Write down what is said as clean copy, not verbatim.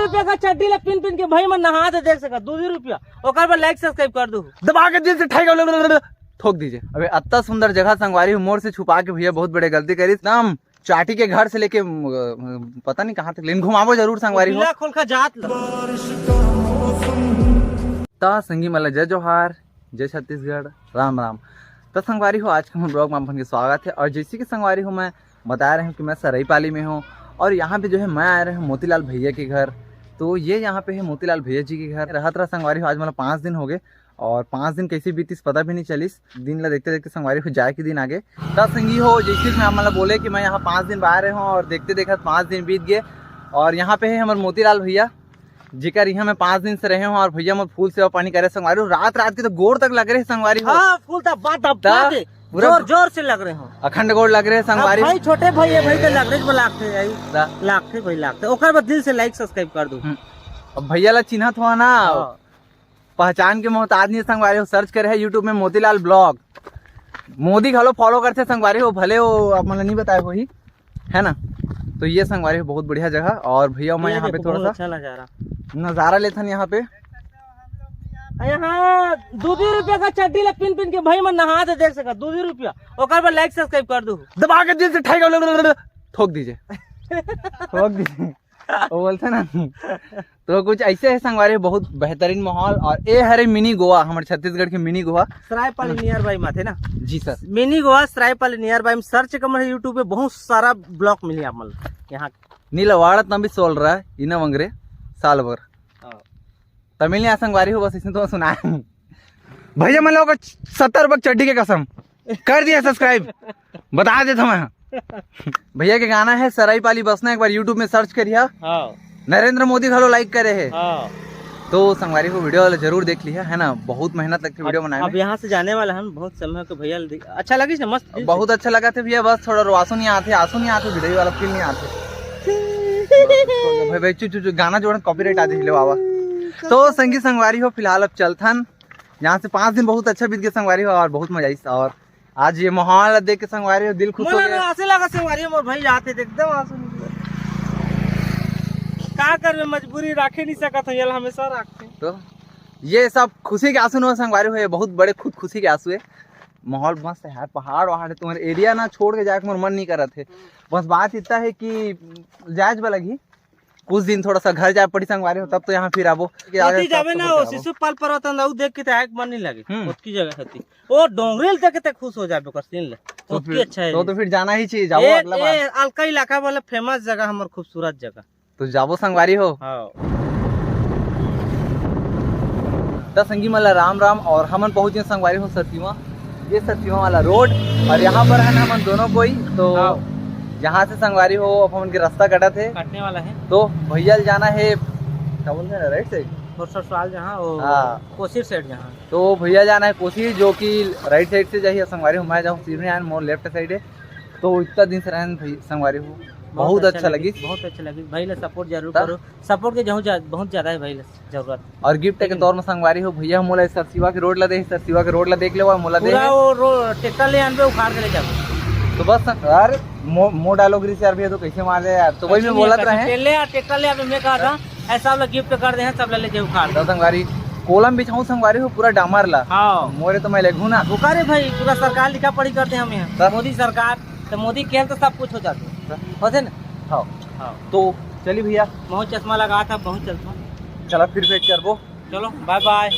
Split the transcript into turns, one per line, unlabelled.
रुपया का चड्डी ला पिन पिन के भाई मन नहा दे देख सका 2 रुपया ओकर पर लाइक सब्सक्राइब कर दो
दबा के दिल से ठोक दीजिए। अबे इतना सुंदर जगह संगवारी मोड़ से छुपा के भैया बहुत बड़े गलती करी। नाम चाटी के घर से लेके पता नहीं कहाँ तक, लेकिन घुमावो जरूर संगवारी हो।
खोल का जात
ता संगी मला जय जोहार, जय छत्तीसगढ़, राम राम। तो संगवारी हो आज के हम ब्लॉग में आपन के स्वागत है। और जैसे कि संगवारी हो मैं बता रहा हूँ कि मैं सराईपाली में हूँ और यहाँ पे जो है मैं आया रहा हूँ मोतीलाल भैया के घर। तो ये यहाँ पे है मोतीलाल भैया जी के घर। रहत रहा संगवारी हो आज मतलब 5 दिन हो गए और 5 दिन कैसे बीतीस पता भी नहीं चलीस। दिन ला देखते देखते संगवारी हो जाए के दिन आगे। तब संगी हो जैसे मैं मतलब बोले कि मैं यहाँ 5 दिन बाहर रहे हूँ और देखते देखते 5 दिन बीत गए। और यहाँ पे है हमारे मोतीलाल भैया जिकर यहाँ मैं 5 दिन से रहे हूँ और भैया मैं फूल सेवा पानी करे संगवारी हो। रात रात के तो गोड़ तक लग रहे संगवारी हो।
हाँ, फूल तब जोर जोर से लग रहे हो,
अखंड गोड़ लग रहे संगवारी
भाई। छोटे भाई है भाई तो लग रहे लाख भाई लाख ओकर बाद दिल से लाइक सब्सक्राइब कर दो।
अब भैया ला चिन्हत हो ना, पहचान के मोहताज नहीं संगवारी हो। सर्च करे है यूट्यूब में मोतीलाल ब्लॉग। मोदी घलो फॉलो करते संगवारी हो, भले वो आप मतलब नहीं बताए हो ही है ना। तो ये संगवारी हो बहुत बढ़िया जगह। और भैया मैं यहाँ पे थोड़ा सा
अच्छा
नजारा लेता यहाँ पे।
यहाँ 2 रुपया का चड्डी ला पिन पिन के भाई मन नहा दे देख सका 2 रुपया ओकर पर लाइक सब्सक्राइब कर दो
दबा के दिल से ठोक दीजिए ठोक दीजिए वो बोलते ना। तो कुछ ऐसे है संगवारी, बहुत बेहतरीन माहौल। और ये हरे मिनी गोवा, हमारे छत्तीसगढ़ के मिनी गोवा
सरायपाली नियर बाई माथे ना
जी sir.
Mini Goa Saraipali near बाई में सर्च कमर यूट्यूब पे बहुत सारा ब्लॉग मिली आप मन यहाँ
नीलवाड़ा तंबी सोल रहा है इना वंगरे साल भर तमिल नहीं संगवारी हो। बस इसने तो सुना है भैया मैं लोग 70 रुपये चड्डी के कसम कर दिया सब्सक्राइब बता देता मैं। भैया के गाना है सराईपाली बसना, एक बार यूट्यूब में सर्च करिए। नरेंद्र मोदी घलो लाइक करे है। तो संगवारी को वीडियो जरूर देख लिया है ना, बहुत मेहनत लगती है वीडियो बनाने में।
अब यहाँ से जाने वाला हम बहुत समय को भैया अच्छा लगी ना, मस्त
बहुत अच्छा लगा था भैया। बस थोड़ा आंसू नहीं आते वीडियो वाला फील नहीं आते भाई चू गाना जोड़न कॉपीराइट आते ले बाबा। तो संगी संगवारी हो फिलहाल अब चलथन यहाँ से 5 दिन बहुत अच्छा बीत गया संगवारी हो और बहुत मजा आई। और आज ये माहौल देख के संगवारी हो दिल खुश हो गया।
ऐसे लगा संगवारी मोर भाई जाते एकदम आंसू का कर मजबूरी राखे नहीं सकत है, हमेशा रखते।
तो ये सब खुशी के आंसू न संगवारी हो, ये बहुत बड़े खुद खुशी के आंसू है। माहौल मस्त है, पहाड़ वहाड़ है, तुम्हारे एरिया ना छोड़ के जाके मोर मन नहीं कर रहे थे। बस बात इतना है कि जायज वाला लगी कुछ दिन थोड़ा सा घर जाए पड़ी संगवारी हो, तब तो यहाँ फिर आबो
जावे ना वो शिशुपाल पर्वत देख के तो मन नहीं लगे उसकी जगह थी वो डोंगरेल देख के खुश हो जाबे कर सीन ले तो अच्छा है।
तो फिर जाना ही चाहिए, जाओ अगला बार।
अलका इलाका वाला फेमस जगह हमार खूबसूरत जगह
तो जाबो संगवारी हो। तो संगी मला राम राम। और हमन पहुंचे संगवारी हो सरसीमा, ये सरसीमा वाला रोड। और यहाँ पर है ना हम दोनों कोई तो यहाँ से संगवारी हो अब हम उनके रास्ता काटने वाला है। तो भैया जाना है क्या बोलते हैं राइट साइड
जहाँ कोसी साइड जहाँ।
तो भैया जाना है कोसी जो कि राइट साइड से जाइए संगवारी हो। मैं जाऊँ सीधे मोर लेफ्ट साइड है। तो इतना दिन से रहने संगवारी हो बहुत अच्छा लगी भाई ला सपोर्ट जरूर करो। सपोर्ट के बहुत ज्यादा है भाई ला जरूरत। और गिफ्ट के तौर में संगवारी हो भैया मोला सरसीवा के रोड ला दे, सरसीवा के रोड ला देख ले मोला दे
वो ट्रैक्टर ले आने उखाड़ के ले जाओ।
तो बस यार मो डालोगे यार भैया तो कैसे मार दे यार। तो वही में बोलत रहे
ट्रैक्टर ले मैं कहा था ऐसा वाला गिफ्ट कर दे सब ले जाओ उखाड़
दो संगवारी। कोलम बिछाऊं संगवारी हो पूरा डामर ला। हाँ मोरे तो मैं लेगू ना
बुकारे भाई पूरा सरकार लिखा पढ़ी करते हैं हम यहाँ मोदी सरकार तो मोदी खेल तो सब कुछ हो जाते होते ना। हाँ
तो चलिए भैया
बहुत चश्मा लगा था बहुत चश्मा।
चलो फिर भेंट करबो।
चलो बाय बाय।